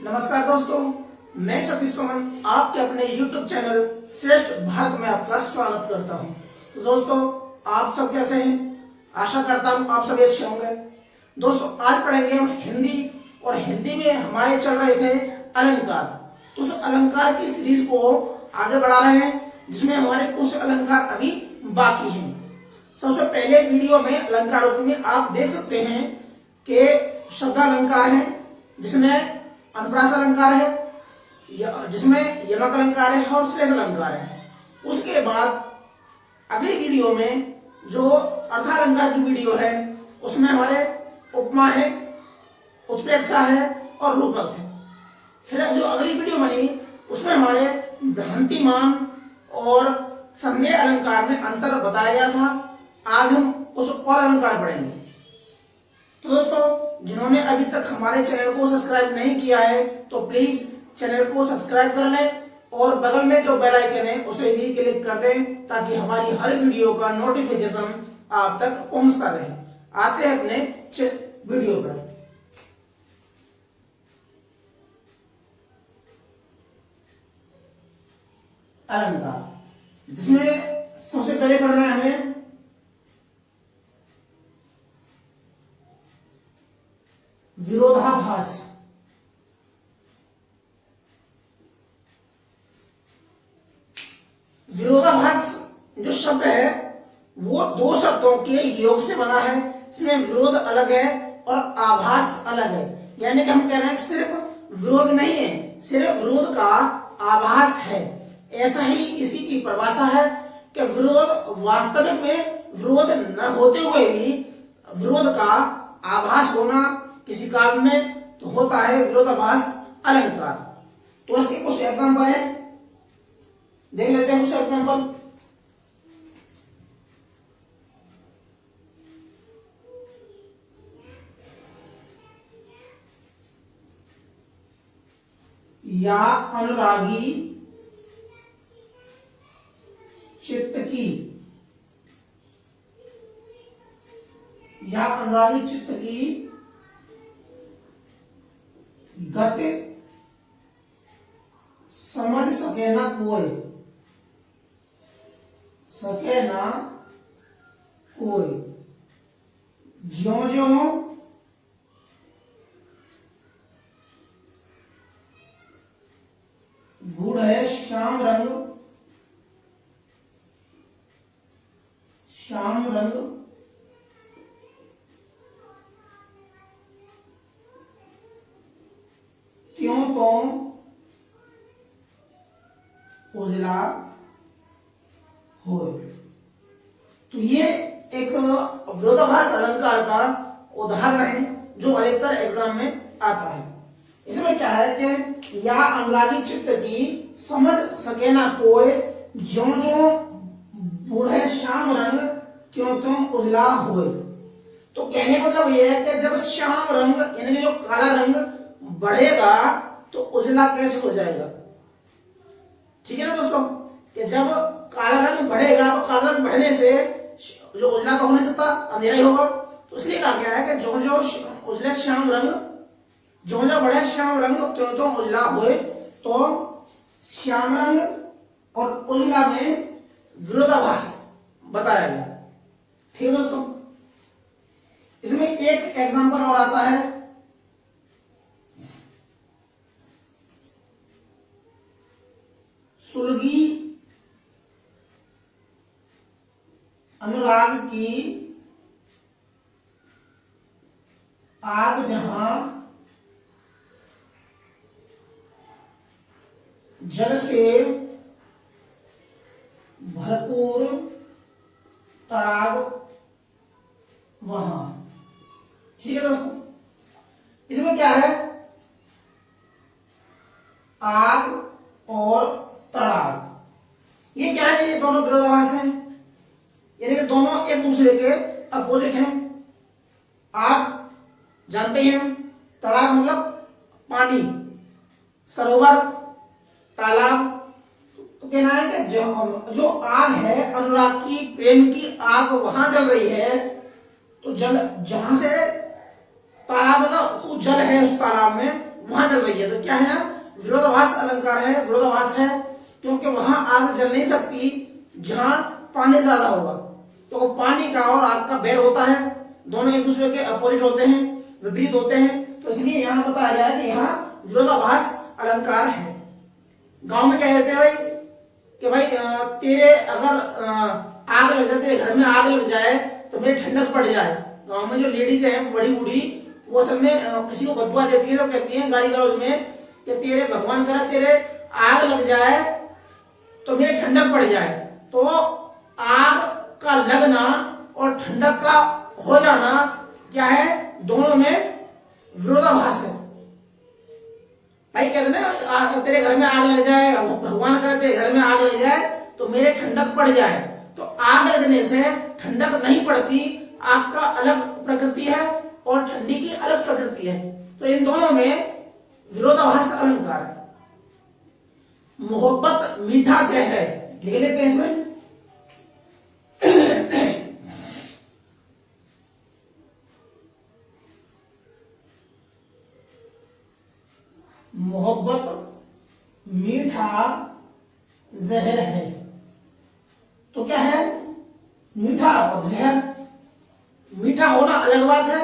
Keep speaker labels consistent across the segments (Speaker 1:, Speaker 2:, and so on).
Speaker 1: नमस्कार दोस्तों, मैं सतीश सोमन आपके अपने YouTube चैनल श्रेष्ठ भारत में आपका स्वागत करता हूं। तो दोस्तों, आप सब कैसे हैं? आशा करता हूं आप सब अच्छे होंगे। दोस्तों, आज पढ़ेंगे हम हिंदी, और हिंदी में हमारे चल रहे थे अलंकार। तो उस अलंकार की सीरीज को आगे बढ़ा रहे हैं, जिसमें हमारे कुछ अलंकार अभी बाकी हैं। सबसे पहले वीडियो में अलंकारों में आप देख सकते हैं कि शब्दालंकार है, जिसमें अनुप्रास अलंकार है, जिसमें यमक अलंकार है और श्लेष अलंकार है। उसके बाद अगली वीडियो में जो अर्थालंकार की वीडियो है, उसमें हमारे उपमा है, उत्प्रेक्षा है और रूपक है। फिर जो अगली वीडियो बनी उसमें हमारे भ्रांतिमान और संज्ञेय अलंकार में अंतर बताया गया था। आज हम कुछ और अलंकार पढ़ेंगे। तो दोस्तों, जिन्होंने अभी तक हमारे चैनल को सब्सक्राइब नहीं किया है तो प्लीज चैनल को सब्सक्राइब कर लें और बगल में जो बेल आइकन है उसे भी क्लिक कर दें, ताकि हमारी हर वीडियो का नोटिफिकेशन आप तक पहुंचता रहे। आते हैं अपने वीडियो पर। अलंकार, जिसमें सबसे पहले पढ़ना है हमें विरोधाभास। विरोधाभास जो शब्द है वो दो शब्दों के योग से बना है। इसमें विरोध अलग है और आभास अलग है। यानी कि हम कह रहे हैं कि सिर्फ विरोध नहीं है, सिर्फ विरोध का आभास है। ऐसा ही इसी की परिभाषा है कि विरोध वास्तविक में विरोध न होते हुए भी विरोध का आभास होना किसी काव्य में तो होता है विरोधाभास अलंकार। तो इसके कुछ एग्जांपल हैं, देख लेते हैं कुछ एग्जांपल। या अनुरागी चित्त की, या अनुरागी चित्त की गति समझ सके ना कोई, सके ना कोई, ज्यों ज्यों गूढ़ है श्याम रंग, श्याम रंग क्यों तो उजला हो। तो ये एक विरोधाभास अलंकार का उदाहरण है जो अधिकतर एग्जाम में आता है। इसमें क्या है कि या अनुरागी चित्त की समझ सके ना कोई, ज्यों ज्यों बूढ़े श्याम रंग क्यों तुम उजला होए। तो कहने का मतलब यह है कि जब श्याम रंग यानी कि जो काला रंग बढ़ेगा तो उजला कैसे हो जाएगा। ठीक है ना दोस्तों, कि जब काला रंग बढ़ेगा तो काला रंग बढ़ने से जो उजला तो हो नहीं सकता, अंधेरा ही होगा। तो इसलिए कहा गया है कि जो जो उजले श्याम रंग, जो जो बढ़े श्याम रंग त्यों तो उजला होए। तो श्याम रंग और उजला में विरोधाभास बताया गया। ठीक है दोस्तों, इसमें एक एग्जांपल और आता है सुलगी अनुराग की आग जहां जल से भरपूर तड़ाग वहां। ठीक है दोस्तों, इसमें क्या है, आग और तड़ाग, ये क्या है, ये दोनों विरोधाभास हैं। यानी कि दोनों एक दूसरे के अपोजिट हैं। आग जानते हैं, तड़ाग मतलब पानी, सरोवर, तालाब। तो कहना है कि जो आग है, अनुराग की, प्रेम की आग वहां जल रही है। तो जल जहां से तालाब ना खूब जल है, उस तालाब में वहां जल रही है। तो क्या है, विरोधाभास अलंकार है, विरोधाभास है, क्योंकि वहां आग जल नहीं सकती जहां पानी ज्यादा होगा। तो पानी का और आग का बैर होता है, दोनों एक दूसरे के अपोजिट होते हैं, विपरीत होते हैं। तो इसलिए यहां बताया गया है कि यहाँ विरोधाभास अलंकार है। गांव में क्या कहते हैं भाई कि भाई तेरे अगर आग लग जाए, तेरे घर में आग लग जाए तो मेरी ठंडक पड़ जाए। गांव में जो लेडीज है बड़ी बूढ़ी, वो असल में किसी को बदुआ देती है तो कहती है गाली गलौज में कि तेरे भगवान करे तेरे आग लग जाए तो मेरी ठंडक पड़ जाए। तो आग का लगना और ठंडक का हो जाना क्या है, दोनों में विरोधाभास है। भाई कहते ना तेरे घर में आग लग जाए, भगवान करे तेरे घर में आग लग जाए तो मेरे ठंडक पड़ जाए। तो आग लगने से ठंडक नहीं पड़ती, आग का अलग प्रकृति है और ठंडी की अलग प्रकृति है। तो इन दोनों में विरोधाभास अलंकार है। मोहब्बत मीठा जहर है, लिख लेते हैं इसमें। मोहब्बत मीठा जहर है। तो क्या है, मीठा और जहर। मीठा होना अलग बात है,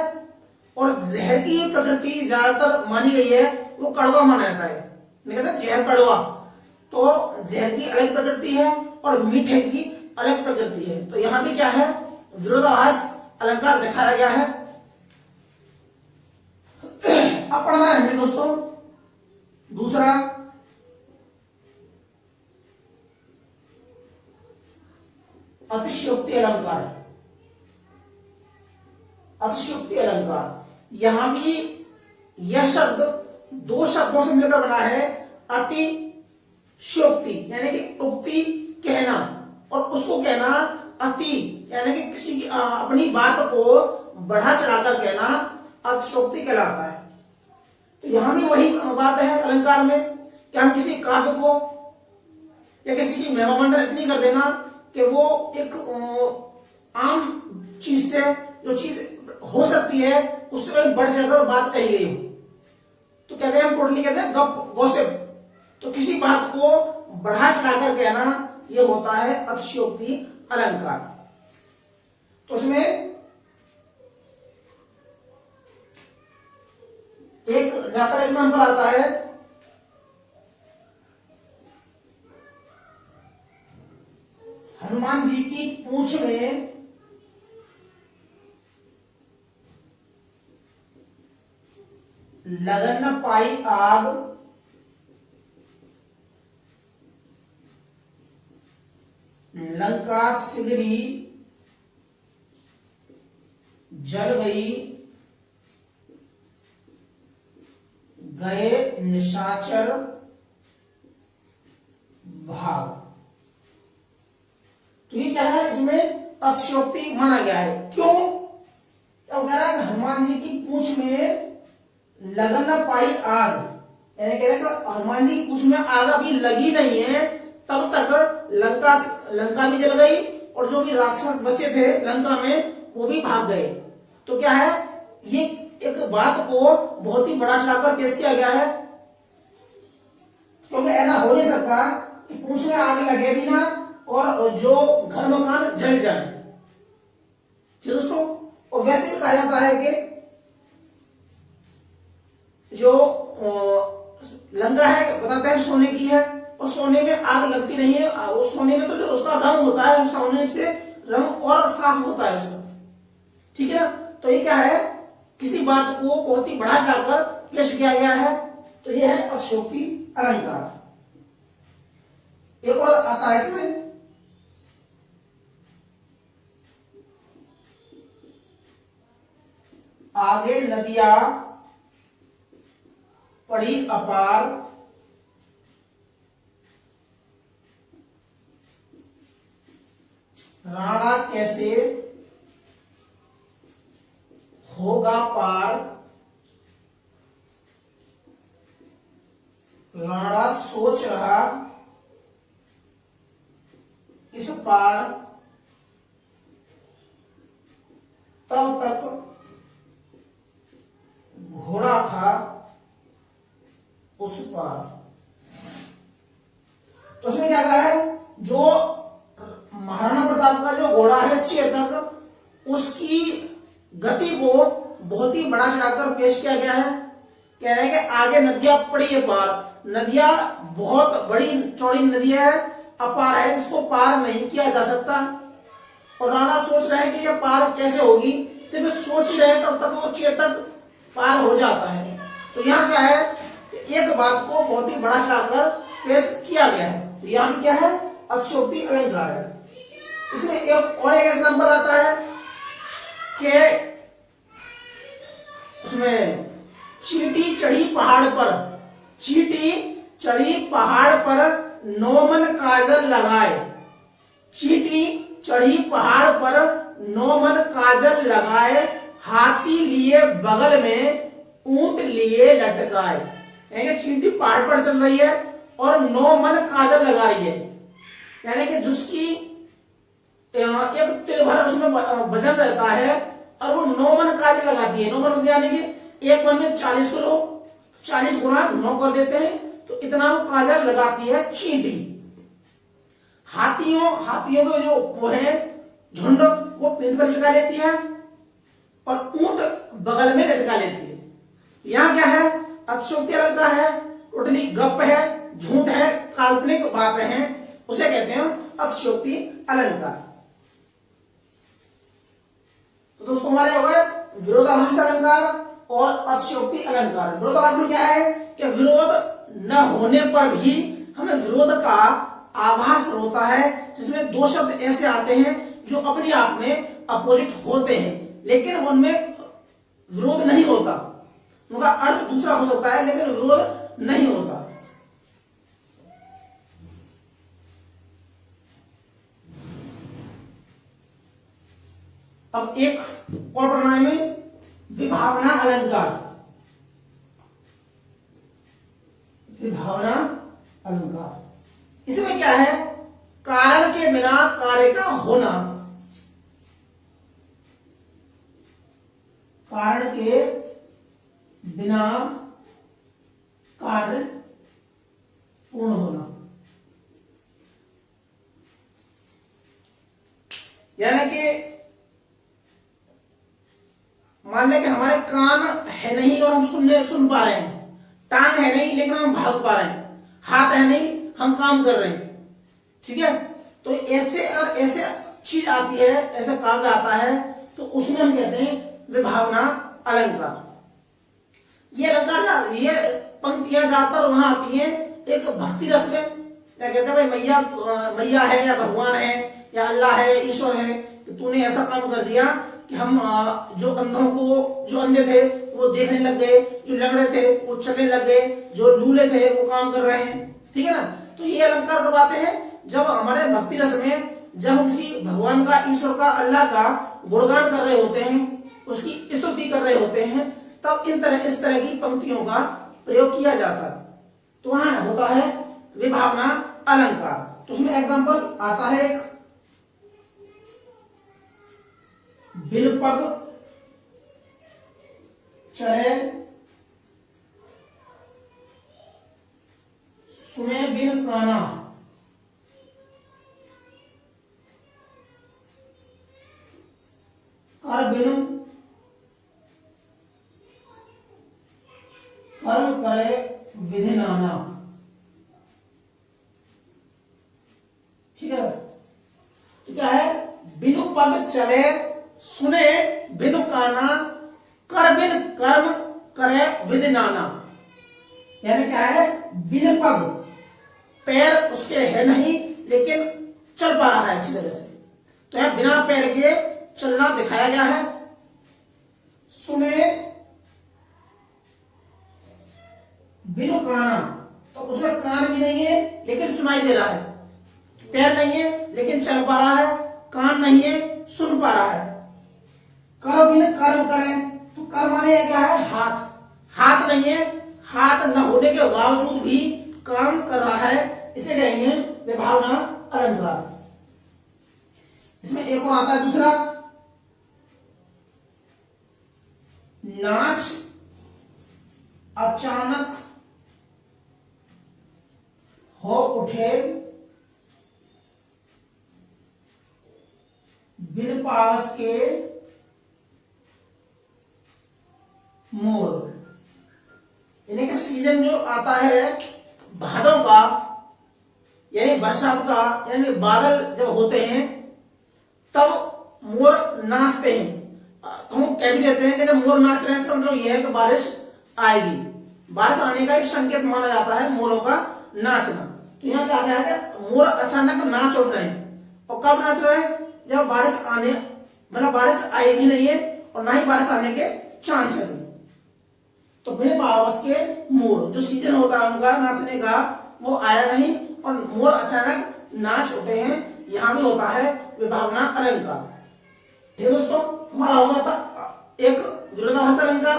Speaker 1: और जहर की प्रकृति ज्यादातर मानी गई है वो कड़वा माना जाता है, नहीं कहता जहर कड़वा। तो जहर की अलग प्रकृति है और मीठे की अलग प्रकृति है। तो यहां भी क्या है, विरोधाभास अलंकार दिखाया गया है। अब पढ़ना है हमें दोस्तों दूसरा, अतिशयोक्ति अलंकार। अतिशयोक्ति अलंकार, यहां भी यह शब्द दो शब्दों से मिलकर बना है। अतिशयोक्ति यानी कि उक्ति कहना, और उसको कहना अति यानी कि किसी की अपनी बात को बढ़ा चढ़ाकर कहना अतिशयोक्ति कहलाता है। तो यहां भी वही बात है अलंकार में कि हम किसी काव्य को या किसी की महिमा मंडन इतनी कर देना कि वो एक आम चीज से, जो चीज हो सकती है उससे बढ़ चढ़कर बात कही गई हो, तो कहते हैं हम टोटली कहते हैं गप गॉसिप। तो किसी बात को बढ़ा चढ़ाकर कहना यह होता है अतिशयोक्ति अलंकार। तो उसमें एक ज्यादा एग्जांपल आता है, हनुमान जी की पूंछ में लगन न पाई आग, लंका सिगड़ी जल गई, गए निशाचर भाग। तो ये क्या है, इसमें अतिशयोक्ति माना गया है। क्यों, क्या कह रहा है, हनुमान जी की पूंछ में लगन न पाई आग, यानी कह रहे हैं कि हनुमान जी की पूंछ में आग अभी लगी नहीं है, तब तक लंका भी जल गई और जो भी राक्षस बचे थे लंका में वो भी भाग गए। तो क्या है, ये एक बात को बहुत ही बड़ा चढ़ाकर पेश किया गया है, क्योंकि ऐसा हो नहीं सकता कि पूंछ में आग लगे भी ना और जो घर मकान जल जाए। ठीक दोस्तों, और वैसे भी कहा जाता है कि जो लंका है बताते हैं सोने की है, और सोने में आग लगती नहीं है। उस सोने में तो जो उसका रंग होता है, सोने से रंग और साफ होता है उसका। ठीक है, तो ये क्या है, किसी बात को बहुत ही बढ़ा चढ़ाकर पेश किया गया है। तो ये है अतिशयोक्ति अलंकार। एक और आता है इसमें, आगे नदियां पड़ी अपार, राणा कैसे होगा पार, राणा सोच रहा इस पार, तब तक उस पार। तो उसमें क्या कहा है, जो महाराणा प्रताप का जो घोड़ा है चेतक, उसकी गति को बहुत ही बढ़ा चढ़ाकर पेश किया गया है। कह रहे हैं कि आगे नदियां पड़ी है पार, नदियां बहुत बड़ी चौड़ी नदियां है, अपार है, इसको पार नहीं किया जा सकता। और राणा सोच रहे हैं कि ये पार कैसे होगी, सिर्फ सोच ही रहे तब तक वो चेतक पार हो जाता है। तो यहाँ क्या है, एक बात को बहुत ही बड़ा चढ़ाकर पेश किया गया है। तो यहाँ भी क्या है, अतिशयोक्ति अलंकार है। इसमें एक और एक एग्जांपल आता है कि उसमें चींटी चढ़ी पहाड़ पर, चींटी चढ़ी पहाड़ पर 9 मन काजल लगाए, चींटी चढ़ी पहाड़ पर 9 मन काजल लगाए, हाथी लिए बगल में ऊंट लिए लटकाए। यानी चींटी पहाड़ पर चल रही है और 9 मन काजल लगा रही है, यानी कि जिसकी एक तिल भर उसमें वजन रहता है और वो 9 मन काजल लगाती है। 9 मन यानी कि एक मन में 40 किलो, 40 गुना 9 कर देते हैं, तो इतना वो काजल लगाती है चींटी। हाथियों के जो वो है झुंड, वो पीठ पर लटका लेती है और ऊंट बगल में लटका लेती है। यहाँ क्या है, अतिशयोक्ति अलंकार है, टोटली गप है, झूठ है, काल्पनिक बातें हैं, उसे कहते हैं अतिशयोक्ति अलंकार। तो दोस्तों हमारे हो गए विरोधाभास अलंकार और अतिशयोक्ति अलंकार। विरोधाभास में क्या है कि विरोध न होने पर भी हमें विरोध का आभास होता है, जिसमें 2 शब्द ऐसे आते हैं जो अपने आप में अपोजिट होते हैं लेकिन उनमें विरोध नहीं होता, उनका अर्थ दूसरा हो सकता है लेकिन विरोध नहीं होता। अब एक और प्रणाली में विभावना अलंकार। विभावना अलंकार, इसमें क्या है, कारण के बिना कार्य का होना, कारण के बिना कार्य पूर्ण होना। यानी कि मान लें कि हमारे कान है नहीं और हम सुन पा रहे हैं, टांग है नहीं लेकिन हम भाग पा रहे हैं, हाथ है नहीं हम काम कर रहे हैं, ठीक है। तो ऐसे और ऐसे चीज आती है, ऐसा काव्य आता है, तो उसमें हम कहते हैं विभावना अलंकार। ये अलंकार, ये पंक्तियां ज्यादातर वहां आती हैं एक भक्ति रस में। क्या कहते हैं, भाई मैया है या भगवान है या अल्लाह है, ईश्वर है, कि तूने ऐसा काम कर दिया कि हम जो अंधों को, जो अंधे थे वो देखने लग गए, जो लंगड़े थे वो चलने लग गए, जो लूले थे वो काम कर रहे हैं, ठीक है ना। तो ये अलंकार कब आते हैं, जब हमारे भक्ति रस में, जब हम किसी भगवान का, ईश्वर का, अल्लाह का गुणगान कर रहे होते हैं, उसकी स्तुति कर रहे होते हैं, तब इस तरह की पंक्तियों का प्रयोग किया जाता है। तो वहां होता है विभावना अलंकार। तो उसमें एग्जाम्पल आता है एक, बिलपग चले सुने बिन काना, कर बिन कर्म करे विधि नाना, ठीक है। तो क्या है, बिनु पग चले सुने बिनु काना, कर बिन कर्म करे विधि नाना। यानी क्या है, बिन पग, पैर उसके है नहीं लेकिन चल पा रहा है अच्छी तरह से, तो यह बिना पैर के चलना दिखाया गया है। सुने बिनु काना, तो उसमें कान भी नहीं है लेकिन सुनाई दे रहा है, पैर नहीं है लेकिन चल पा रहा है, कान नहीं है सुन पा रहा है। कर बिन कर्म करें, तो कर्म माने क्या है, हाथ, हाथ नहीं है, हाथ न होने के बावजूद भी काम कर रहा है, इसे कहेंगे विभावना अलंकार। इसमें एक और आता है दूसरा, नाच अचानक उठे बिन पास के मोर। यानी कि सीजन जो आता है भादों का, यानी बरसात का, यानी बादल जब होते हैं तब मोर नाचते हैं। तो हम कह भी देते हैं कि जब मोर नाच रहे हैं इसका मतलब यह है कि बारिश आएगी। बारिश आने का एक संकेत माना जाता है मोरों का नाचना। तो यहाँ क्या गया है कि मोर अचानक नाच उठ रहे हैं। और कब नाच रहे हैं? जब बारिश आने, मतलब बारिश आई भी नहीं है और ना ही बारिश आने के चांस है। तो बिन पास के मोर, जो सीजन होता है उनका नाचने का, वो आया नहीं और मोर अचानक नाच उठे हैं। यहां भी होता है विभावना अलंकार। ठीक है दोस्तों, हमारा होगा था एक विरोधाभास अलंकार,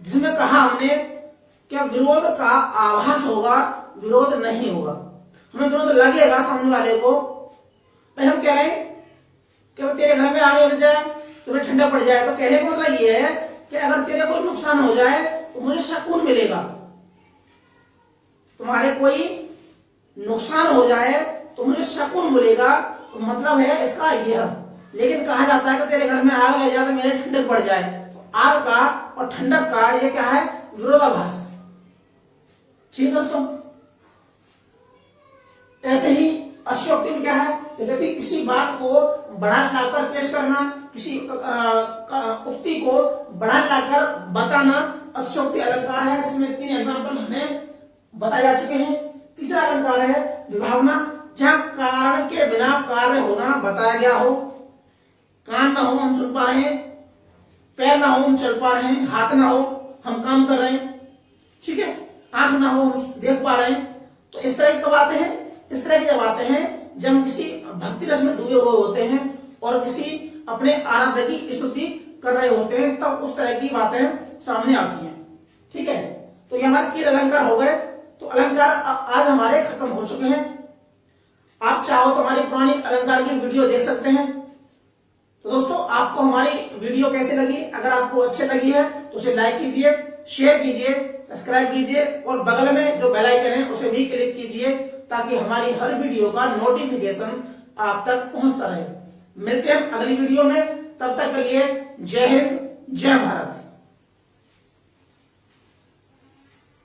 Speaker 1: जिसमें कहा हमने क्या विरोध का आभास होगा, विरोध नहीं होगा। हमें विरोध लगेगा सामने वाले को। भाई हम कह रहे हैं कि तेरे घर में आग लग जाए, तुम्हें ठंडा पड़ जाए, तो कहने का मतलब ये है कि अगर तेरे कोई नुकसान हो जाए तो मुझे सुकून मिलेगा। तुम्हारे कोई नुकसान हो जाए तो मुझे सुकून मिलेगा, तो मतलब है इसका यह। लेकिन कहा जाता है कि तेरे घर में आग लग जाए तो मेरे ठंडक पड़ जाए। तो आग का और ठंडक का ये क्या है? विरोधाभास। ठीक दोस्तों, ऐसे ही अतिशयोक्ति में क्या है? कहते किसी बात को बढ़ा चढ़ाकर पेश करना, किसी उक्ति को बढ़ा चढ़ाकर बताना अतिशयोक्ति अलंकार है, जिसमें 3 एग्जाम्पल हमें बताए जा चुके हैं। तीसरा अलंकार है विभावना, जहां कारण के बिना कार्य होना बताया गया हो। कान ना हो हम सुन पा रहे हैं, पैर ना हो हम चल पा रहे हैं, हाथ ना हो हम काम कर रहे हैं, ठीक है, आंख ना हो हम देख पा रहे हैं। तो इस तरह की बातें हैं। इस तरह की जब बातें हैं जब हम किसी भक्ति रस में डूबे हुए होते हैं और किसी अपने आराध्य की स्तुति कर रहे होते हैं, तब उस तरह की बातें सामने आती हैं। ठीक है, तो ये हमारे 3 अलंकार हो गए। तो अलंकार आज हमारे खत्म हो चुके हैं। आप चाहो तो हमारी पुरानी अलंकार की वीडियो देख सकते हैं। तो दोस्तों, आपको हमारी वीडियो कैसे लगी? अगर आपको अच्छी लगी है तो उसे लाइक कीजिए, शेयर कीजिए, सब्सक्राइब कीजिए और बगल में जो बेल आइकन है उसे भी क्लिक कीजिए, ताकि हमारी हर वीडियो का नोटिफिकेशन आप तक पहुंचता रहे। मिलते हैं अगली वीडियो में, तब तक के लिए जय हिंद, जय भारत।